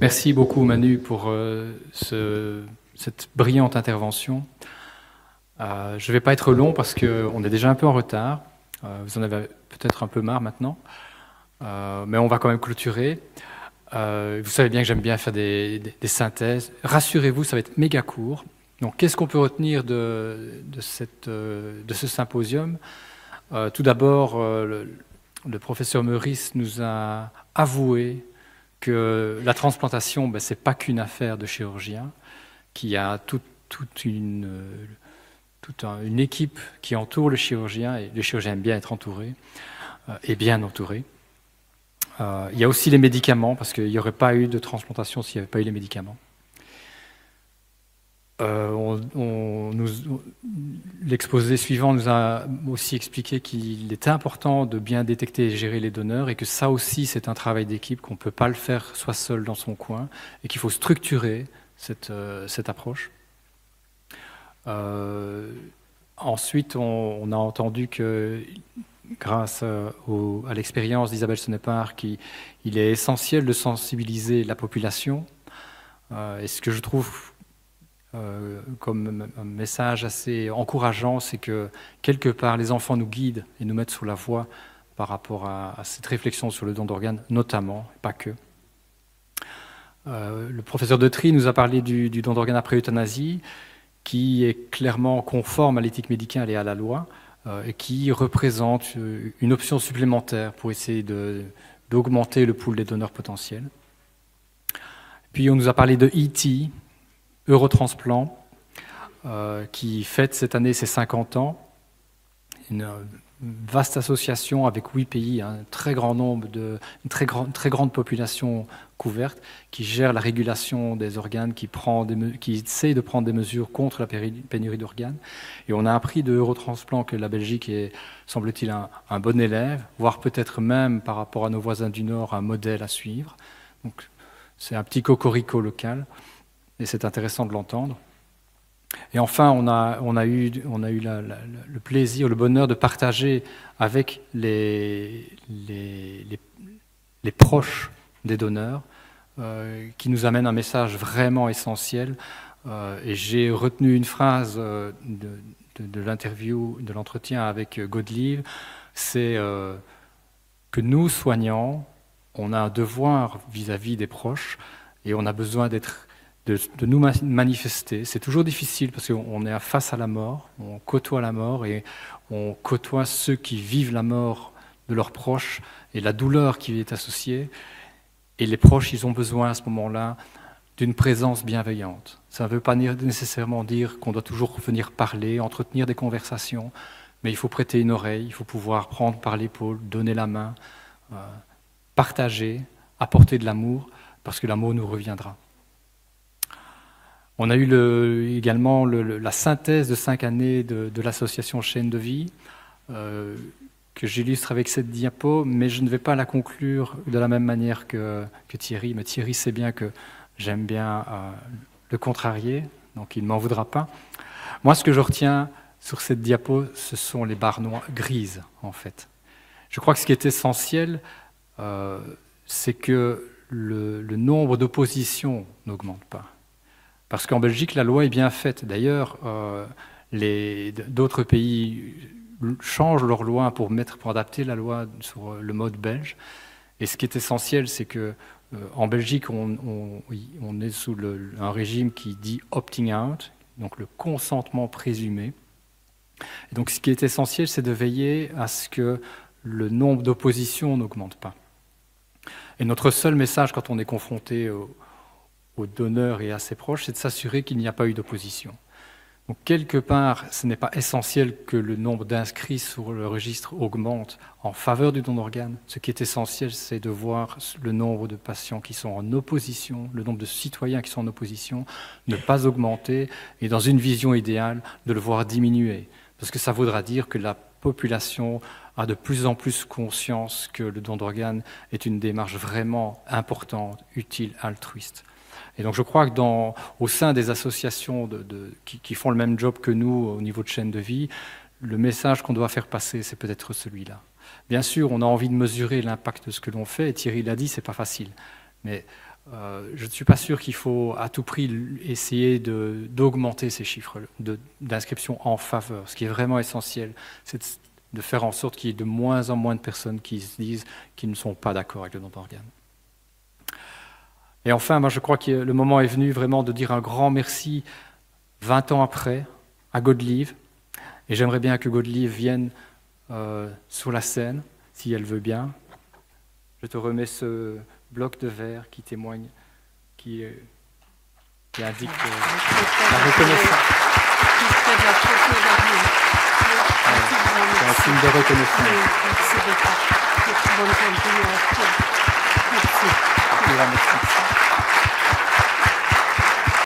Merci beaucoup Manu pour cette brillante intervention. Je ne vais pas être long parce qu'on est déjà un peu en retard. Vous en avez peut-être un peu marre maintenant, mais on va quand même clôturer. Vous savez bien que j'aime bien faire des synthèses. Rassurez-vous, ça va être méga court. Donc, qu'est-ce qu'on peut retenir de ce symposium? Tout d'abord, le professeur Meurice nous a avoué que la transplantation, ce n'est pas qu'une affaire de chirurgien, qu'il y a toute une équipe qui entoure le chirurgien, et le chirurgien aime bien être entouré, et bien entouré. Il y a aussi les médicaments, parce qu'il n'y aurait pas eu de transplantation s'il n'y avait pas eu les médicaments. L'exposé suivant nous a aussi expliqué qu'il était important de bien détecter et gérer les donneurs et que ça aussi c'est un travail d'équipe, qu'on ne peut pas le faire soit seul dans son coin et qu'il faut structurer cette approche. Ensuite, on a entendu que grâce à l'expérience d'Isabelle Sonnepar, qu'il est essentiel de sensibiliser la population. Et ce que je trouve comme un message assez encourageant, c'est que quelque part les enfants nous guident et nous mettent sur la voie par rapport à cette réflexion sur le don d'organes, notamment, pas que. Le professeur Detry nous a parlé du don d'organes après euthanasie, qui est clairement conforme à l'éthique médicale et à la loi, et qui représente une option supplémentaire pour essayer d'augmenter le pool des donneurs potentiels. Puis on nous a parlé de E.T., Eurotransplant, qui fête cette année ses 50 ans. Une vaste association avec 8 pays, un très grand nombre une très grande population couverte, qui gère la régulation des organes, qui essaye de prendre des mesures contre la pénurie d'organes. Et on a appris de Eurotransplant que la Belgique est, semble-t-il, un bon élève, voire peut-être même, par rapport à nos voisins du Nord, un modèle à suivre. Donc, c'est un petit cocorico local. Et c'est intéressant de l'entendre. Et enfin, on a eu le plaisir, le bonheur de partager avec les proches des donneurs, qui nous amènent un message vraiment essentiel. Et j'ai retenu une phrase de l'interview, de l'entretien avec Godelieve, c'est que nous, soignants, on a un devoir vis-à-vis des proches, et on a besoin de nous manifester. C'est toujours difficile parce qu'on est face à la mort, on côtoie la mort et on côtoie ceux qui vivent la mort de leurs proches et la douleur qui y est associée. Et les proches, ils ont besoin à ce moment-là d'une présence bienveillante. Ça ne veut pas nécessairement dire qu'on doit toujours venir parler, entretenir des conversations, mais il faut prêter une oreille, il faut pouvoir prendre par l'épaule, donner la main, partager, apporter de l'amour, parce que l'amour nous reviendra. On a eu également la synthèse de 5 années de l'association Chaîne de Vie, que j'illustre avec cette diapo, mais je ne vais pas la conclure de la même manière que Thierry. Mais Thierry sait bien que j'aime bien le contrarier, donc il ne m'en voudra pas. Moi, ce que je retiens sur cette diapo, ce sont les barres grises, en fait. Je crois que ce qui est essentiel, c'est que le nombre d'oppositions n'augmente pas. Parce qu'en Belgique, la loi est bien faite. D'ailleurs, d'autres pays changent leur loi pour adapter la loi sur le mode belge. Et ce qui est essentiel, c'est que en Belgique, on est sous un régime qui dit opting out, donc le consentement présumé. Et donc, ce qui est essentiel, c'est de veiller à ce que le nombre d'oppositions n'augmente pas. Et notre seul message, quand on est confronté aux donneurs et à ses proches, c'est de s'assurer qu'il n'y a pas eu d'opposition. Donc, quelque part, ce n'est pas essentiel que le nombre d'inscrits sur le registre augmente en faveur du don d'organes. Ce qui est essentiel, c'est de voir le nombre de patients qui sont en opposition, le nombre de citoyens qui sont en opposition, ne pas augmenter, et dans une vision idéale, de le voir diminuer. Parce que ça voudra dire que la population a de plus en plus conscience que le don d'organes est une démarche vraiment importante, utile, altruiste. Et donc je crois que au sein des associations qui font le même job que nous au niveau de chaîne de vie, le message qu'on doit faire passer, c'est peut-être celui-là. Bien sûr, on a envie de mesurer l'impact de ce que l'on fait, et Thierry l'a dit, c'est pas facile. Mais Je ne suis pas sûr qu'il faut à tout prix essayer d'augmenter ces chiffres d'inscription en faveur. Ce qui est vraiment essentiel, c'est de faire en sorte qu'il y ait de moins en moins de personnes qui se disent qu'ils ne sont pas d'accord avec le don d'organes. Et enfin, moi, je crois que le moment est venu vraiment de dire un grand merci, 20 ans après, à Godelieve. Et j'aimerais bien que Godelieve vienne sur la scène, si elle veut bien. Je te remets ce bloc de verre qui témoigne, qui indique la reconnaissance. C'est un signe de reconnaissance. Merci.